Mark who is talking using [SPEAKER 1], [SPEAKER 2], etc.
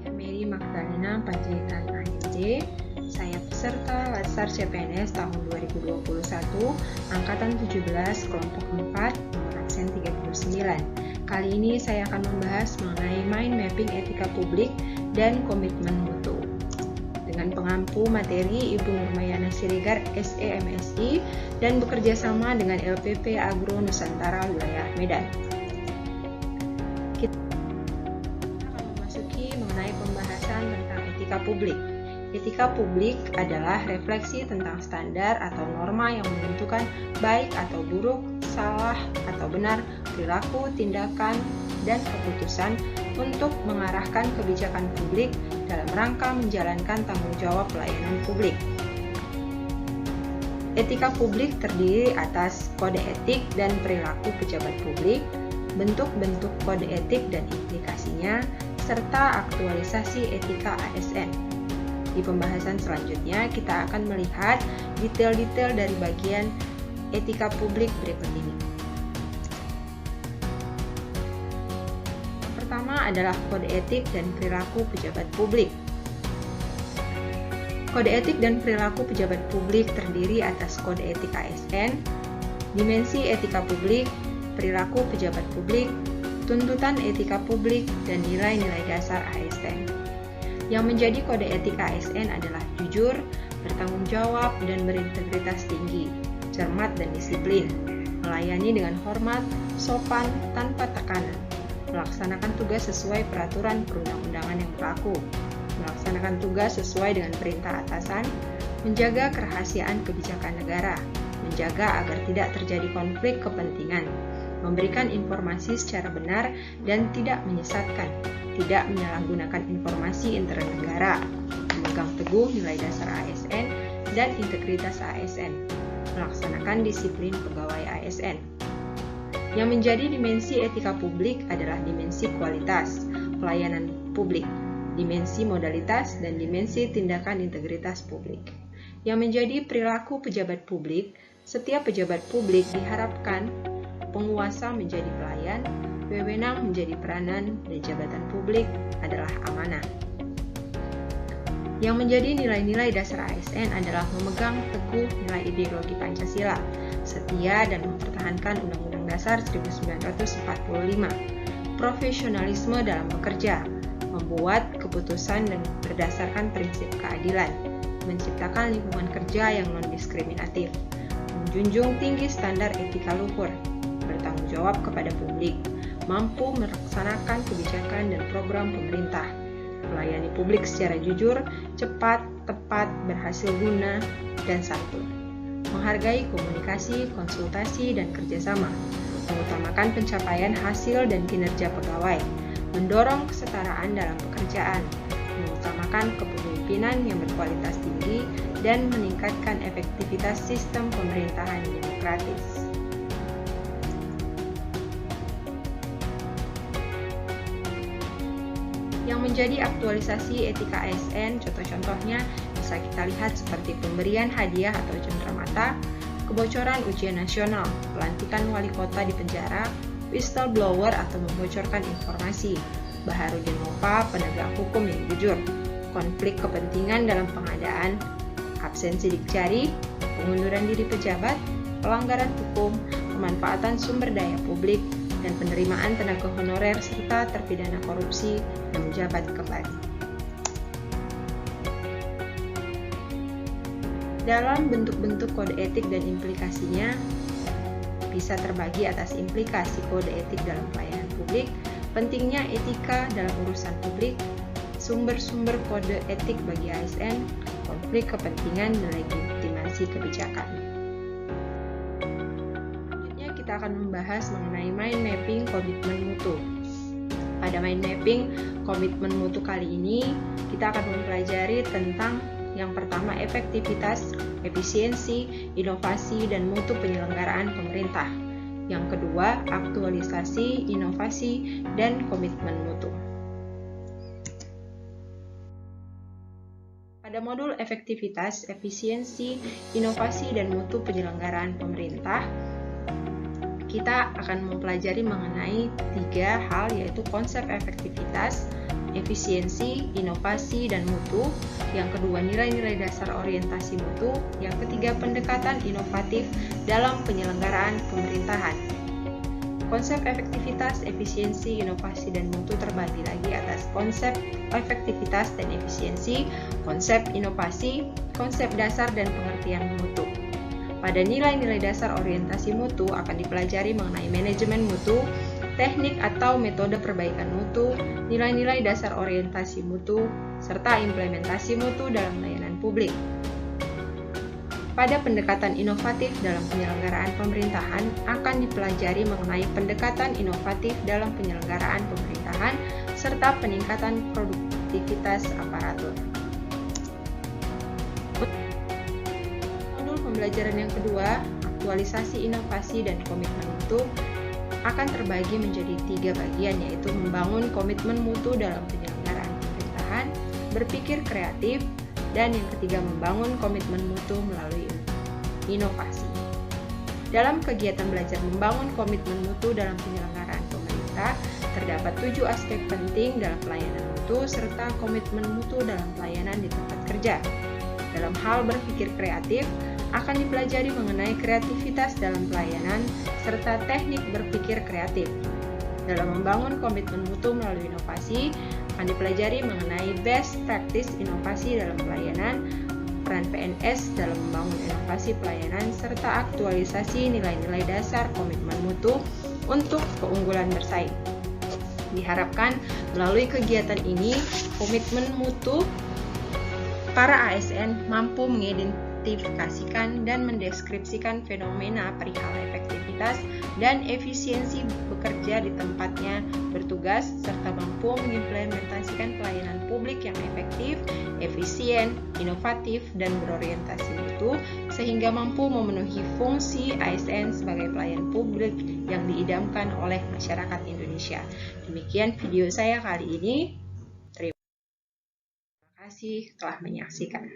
[SPEAKER 1] Saya Mary Magdalena Panjaitan AMJ. Saya peserta Latsar CPNS tahun 2021, Angkatan 17, kelompok 4, nomor absen 39. Kali ini saya akan membahas mengenai mind mapping etika publik dan komitmen mutu. Dengan pengampu materi Ibu Nurmayana Siregar, SE MSI, dan bekerja sama dengan LPP Agro Nusantara Wilayah Medan. Kita akan memasuki mengenai pembahasan tentang etika publik. Etika publik adalah refleksi tentang standar atau norma yang menentukan baik atau buruk, salah atau benar, perilaku, tindakan, dan keputusan untuk mengarahkan kebijakan publik dalam rangka menjalankan tanggung jawab pelayanan publik. Etika publik terdiri atas kode etik dan perilaku pejabat publik, bentuk-bentuk kode etik dan implikasinya, serta aktualisasi etika ASN. Di pembahasan selanjutnya, kita akan melihat detail-detail dari bagian etika publik berikut ini. Yang pertama adalah kode etik dan perilaku pejabat publik. Kode etik dan perilaku pejabat publik terdiri atas kode etik ASN, dimensi etika publik, perilaku pejabat publik, tuntutan etika publik, dan nilai-nilai dasar ASN. Yang menjadi kode etik ASN adalah jujur, bertanggung jawab, dan berintegritas tinggi, cermat dan disiplin, melayani dengan hormat, sopan, tanpa tekanan, melaksanakan tugas sesuai peraturan perundang-undangan yang berlaku, melaksanakan tugas sesuai dengan perintah atasan, menjaga kerahasiaan kebijakan negara, menjaga agar tidak terjadi konflik kepentingan, memberikan informasi secara benar dan tidak menyesatkan, tidak menyalahgunakan informasi internegara, memegang teguh nilai dasar ASN dan integritas ASN, melaksanakan disiplin pegawai ASN. Yang menjadi dimensi etika publik adalah dimensi kualitas pelayanan publik, dimensi modalitas, dan dimensi tindakan integritas publik. Yang menjadi perilaku pejabat publik, setiap pejabat publik diharapkan penguasa menjadi pelayan, wewenang menjadi peranan, dan jabatan publik adalah amanah. Yang menjadi nilai-nilai dasar ASN adalah memegang teguh nilai ideologi Pancasila, setia dan mempertahankan Undang-Undang Dasar 1945, profesionalisme dalam bekerja, membuat keputusan dan berdasarkan prinsip keadilan, menciptakan lingkungan kerja yang non-diskriminatif, menjunjung tinggi standar etika luhur, bertanggung jawab kepada publik, mampu melaksanakan kebijakan dan program pemerintah, melayani publik secara jujur, cepat, tepat, berhasil guna, dan santun, menghargai komunikasi, konsultasi, dan kerjasama, mengutamakan pencapaian hasil dan kinerja pegawai, mendorong kesetaraan dalam pekerjaan, mengutamakan kepemimpinan yang berkualitas tinggi, dan meningkatkan efektivitas sistem pemerintahan demokratis. Yang menjadi aktualisasi etika ASN, contoh-contohnya bisa kita lihat seperti pemberian hadiah atau cenderamata, kebocoran ujian nasional, pelantikan wali kota di penjara, whistleblower atau membocorkan informasi, Baharudin Mopa, penegak hukum yang jujur, konflik kepentingan dalam pengadaan, absensi dikjari, pengunduran diri pejabat, pelanggaran hukum, pemanfaatan sumber daya publik, dan penerimaan tenaga honorer serta terpidana korupsi yang menjabat kembali. Dalam bentuk-bentuk kode etik dan implikasinya bisa terbagi atas implikasi kode etik dalam pelayanan publik, pentingnya etika dalam urusan publik, sumber-sumber kode etik bagi ASN, konflik kepentingan, dan legitimasi kebijakan. Kita akan membahas mengenai mind mapping komitmen mutu. Pada mind mapping komitmen mutu kali ini, kita akan mempelajari tentang yang pertama efektivitas, efisiensi, inovasi, dan mutu penyelenggaraan pemerintah. Yang kedua, aktualisasi, inovasi, dan komitmen mutu. Pada modul efektivitas, efisiensi, inovasi, dan mutu penyelenggaraan pemerintah, kita akan mempelajari mengenai 3 hal, yaitu konsep efektivitas, efisiensi, inovasi, dan mutu. Yang kedua, nilai-nilai dasar orientasi mutu. Yang ketiga, pendekatan inovatif dalam penyelenggaraan pemerintahan. Konsep efektivitas, efisiensi, inovasi, dan mutu terbagi lagi atas konsep efektivitas dan efisiensi, konsep inovasi, konsep dasar, dan pengertian mutu. Pada nilai-nilai dasar orientasi mutu akan dipelajari mengenai manajemen mutu, teknik atau metode perbaikan mutu, nilai-nilai dasar orientasi mutu, serta implementasi mutu dalam layanan publik. Pada pendekatan inovatif dalam penyelenggaraan pemerintahan akan dipelajari mengenai pendekatan inovatif dalam penyelenggaraan pemerintahan serta peningkatan produktivitas aparatur. Modul pembelajaran yang kedua, aktualisasi inovasi dan komitmen mutu, akan terbagi menjadi 3 bagian, yaitu membangun komitmen mutu dalam penyelenggaraan pemerintahan, berpikir kreatif, dan yang ketiga membangun komitmen mutu melalui inovasi. Dalam kegiatan belajar membangun komitmen mutu dalam penyelenggaraan pemerintah, terdapat 7 aspek penting dalam pelayanan mutu serta komitmen mutu dalam pelayanan di tempat kerja. Dalam hal berpikir kreatif, akan dipelajari mengenai kreativitas dalam pelayanan serta teknik berpikir kreatif. Dalam membangun komitmen mutu melalui inovasi, akan dipelajari mengenai best practice inovasi dalam pelayanan, peran PNS dalam membangun inovasi pelayanan, serta aktualisasi nilai-nilai dasar komitmen mutu untuk keunggulan bersaing. Diharapkan melalui kegiatan ini, komitmen mutu para ASN mampu mengidentifikasikan dan mendeskripsikan fenomena perihal efektivitas dan efisiensi bekerja di tempatnya bertugas, serta mampu mengimplementasikan pelayanan publik yang efektif, efisien, inovatif, dan berorientasi mutu, sehingga mampu memenuhi fungsi ASN sebagai pelayan publik yang diidamkan oleh masyarakat Indonesia. Demikian video saya kali ini. Terima kasih telah menyaksikan.